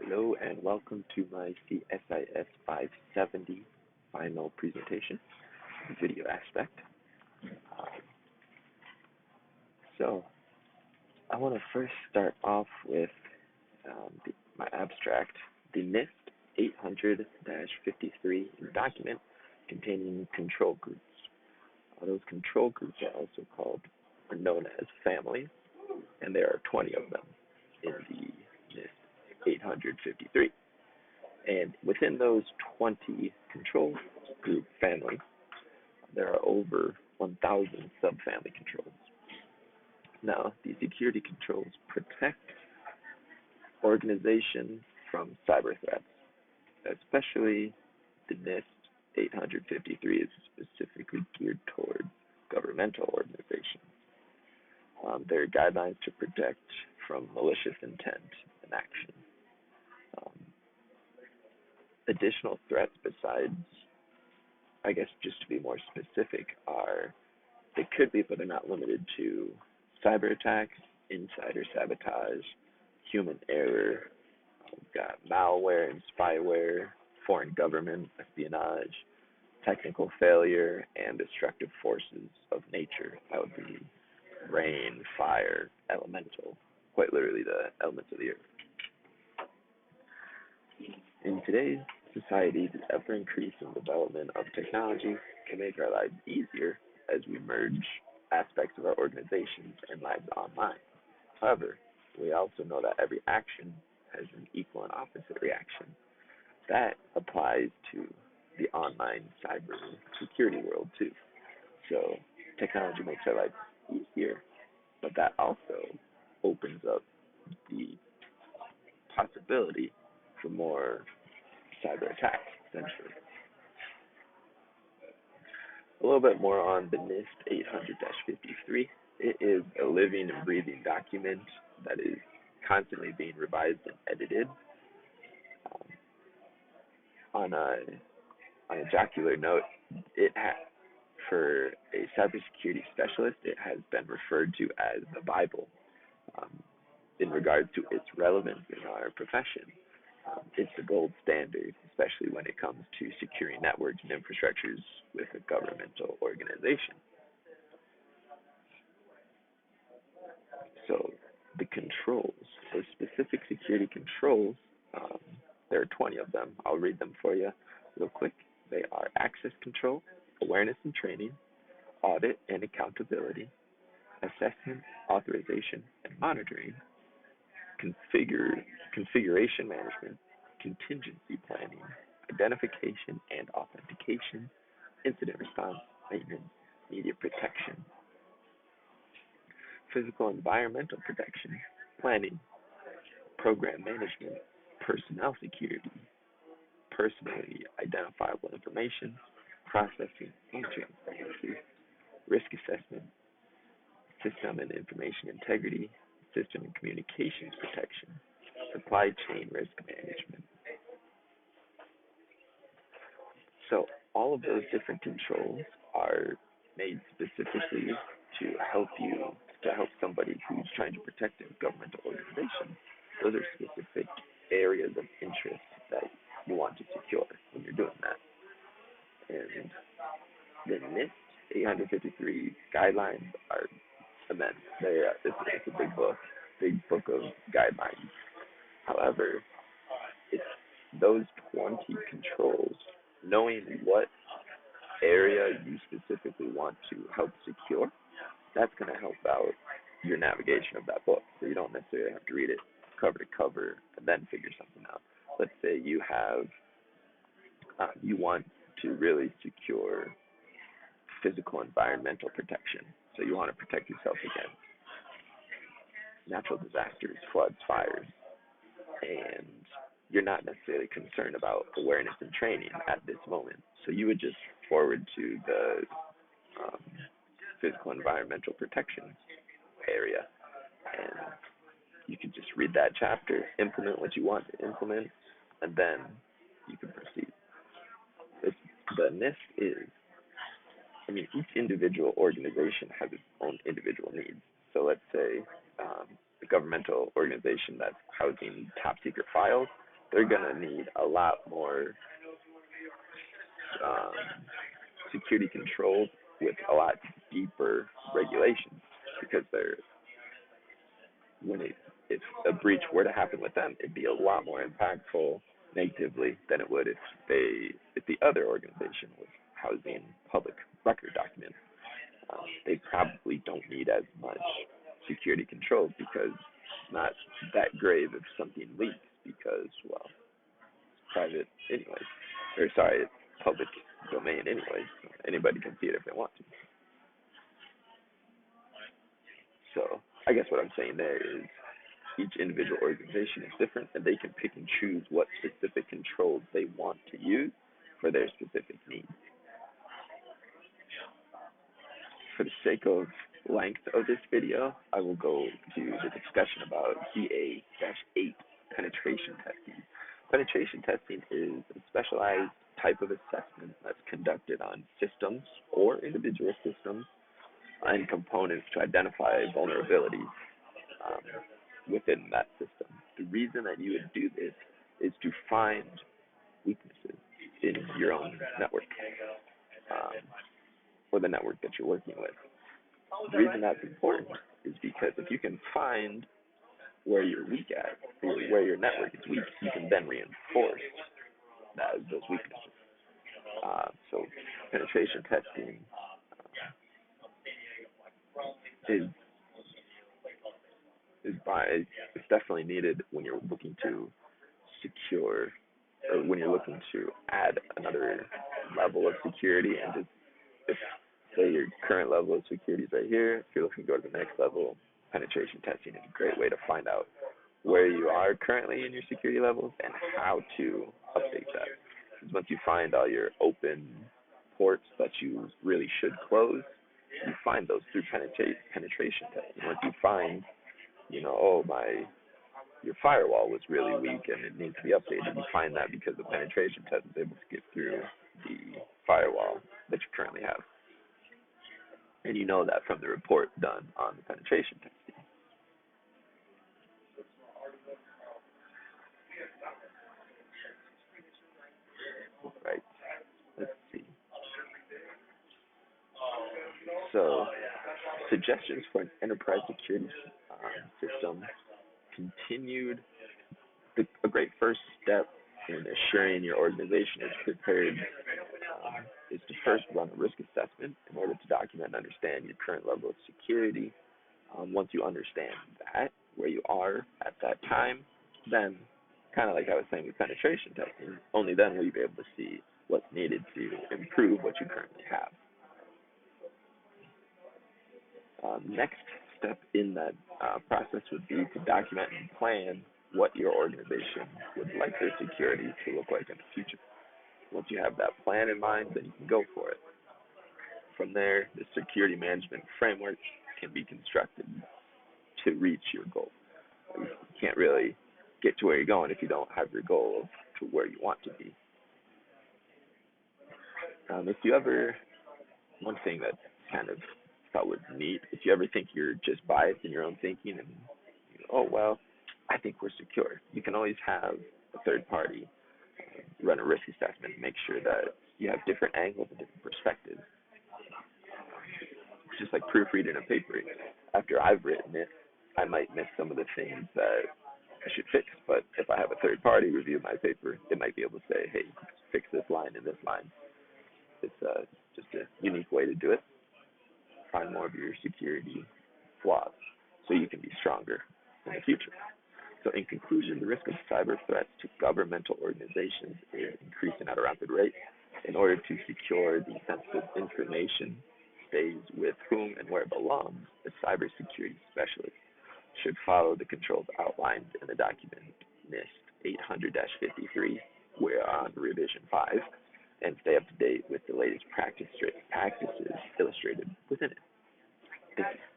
Hello and welcome to my CSIS 570 final presentation, video aspect. Uh, so I want to first start off with my abstract, the NIST 800-53 document containing control groups. Those control groups are also called or known as families, and there are 20 of them in the NIST 853. And within those 20 control group families, there are over 1,000 subfamily controls. Now, these security controls protect organizations from cyber threats, especially the NIST 853 is specifically geared towards governmental organizations. There are guidelines to protect from malicious intent and action. Um, Additional threats besides, I guess just to be more specific, are they could be, but they're not limited to cyber attacks, insider sabotage, human error, we've got malware and spyware, foreign government espionage, technical failure, and destructive forces of nature. That would be rain, fire, elemental, quite literally the elements of the earth. In today's society, the ever-increasing development of technology can make our lives easier as we merge aspects of our organizations and lives online. However, we also know that every action has an equal and opposite reaction. That applies to the online cyber security world too. So technology makes our lives easier, but that also opens up the possibility for more cyber attacks, essentially. A little bit more on the NIST 800-53. It is a living and breathing document that is constantly being revised and edited. Um, on a jocular note, for a cybersecurity specialist, it has been referred to as the Bible um, in regards to its relevance in our profession. It's the gold standard, especially when it comes to securing networks and infrastructures with a governmental organization. So the controls, those specific security controls, there are 20 of them. I'll read them for you real quick. They are access control, awareness and training, audit and accountability, assessment, authorization, and monitoring, configuration management, contingency planning, identification and authentication, incident response, maintenance, media protection, physical environmental protection, planning, program management, personnel security, personally identifiable information, processing and transparency, risk assessment, system and information integrity, system and communications protection, supply chain risk management. So all of those different controls are made specifically to help somebody who's trying to protect a governmental organization. Those are specific areas of interest that you want to secure when you're doing that. And the NIST 853 guidelines are immense. It's a big book of guidelines. However, it's those 20 controls, knowing what area you specifically want to help secure, that's going to help out your navigation of that book. So you don't necessarily have to read it cover to cover and then figure something out. Let's say you want to really secure physical environmental protection. So you want to protect yourself against natural disasters, floods, fires, and you're not necessarily concerned about awareness and training at this moment. So you would just forward to the physical environmental protection area, and you can just read that chapter, implement what you want to implement, and then you can proceed. The NIST is, each individual organization has its own individual needs. So let's say a governmental organization that's housing top secret files, they're gonna need a lot more um, security controls with a lot deeper regulations because they're when it if a breach were to happen with them, it'd be a lot more impactful negatively than it would if the other organization was housing public record documents. They probably don't need as much security controls because it's not that grave if something leaks because well it's private anyways. Or sorry, it's public domain anyways. So anybody can see it if they want to. So I guess what I'm saying there is each individual organization is different and they can pick and choose what specific controls they want to use for their specific needs. For the sake of length of this video, I will go to the discussion about GA-8 penetration testing. Penetration testing is a specialized type of assessment that's conducted on systems or individual systems and components to identify vulnerabilities um, within that system. The reason that you would do this is to find weaknesses in your own network um, or the network that you're working with. The reason that's important is because if you can find where you're weak at, or where your network is weak, you can then reinforce those weaknesses. So penetration testing is it's definitely needed when you're looking to secure or when you're looking to add another level of security and just if say your current level of security is right here, if you're looking to go to the next level, penetration testing is a great way to find out where you are currently in your security levels and how to update that. Because once you find all your open ports that you really should close, you find those through penetration testing. Once you find, oh your firewall was really weak and it needs to be updated, you find that because the penetration test is able to get through the firewall that you currently have. And you know that from the report done on the penetration testing. Right. Let's see. So, suggestions for an enterprise security system continued. A great first step in assuring your organization is prepared is to first run a risk assessment in order to document and understand your current level of security. Once you understand that, where you are at that time, then, kind of like I was saying with penetration testing, only then will you be able to see what's needed to improve what you currently have. Next step in that process would be to document and plan what your organization would like their security to look like in the future. Once you have that plan in mind, then you can go for it. From there, the security management framework can be constructed to reach your goal. You can't really get to where you're going if you don't have your goal to where you want to be. If you ever, one thing that kind of thought was neat, if you ever think you're just biased in your own thinking and, oh, well, I think we're secure, you can always have a third party run a risk assessment and make sure that you have different angles and different perspectives. It's just like proofreading a paper. After I've written it, I might miss some of the things that I should fix, but if I have a third party review my paper, it might be able to say, hey, fix this line and this line. It's just a unique way to do it. Find more of your security flaws so you can be stronger in the future. So in conclusion, the risk of cyber threats to governmental organizations is increasing at a rapid rate. In order to secure the sensitive information stays with whom and where it belongs, a cybersecurity specialist should follow the controls outlined in the document NIST 800-53. We're on revision 5 and stay up to date with the latest practices illustrated within it. Thank you.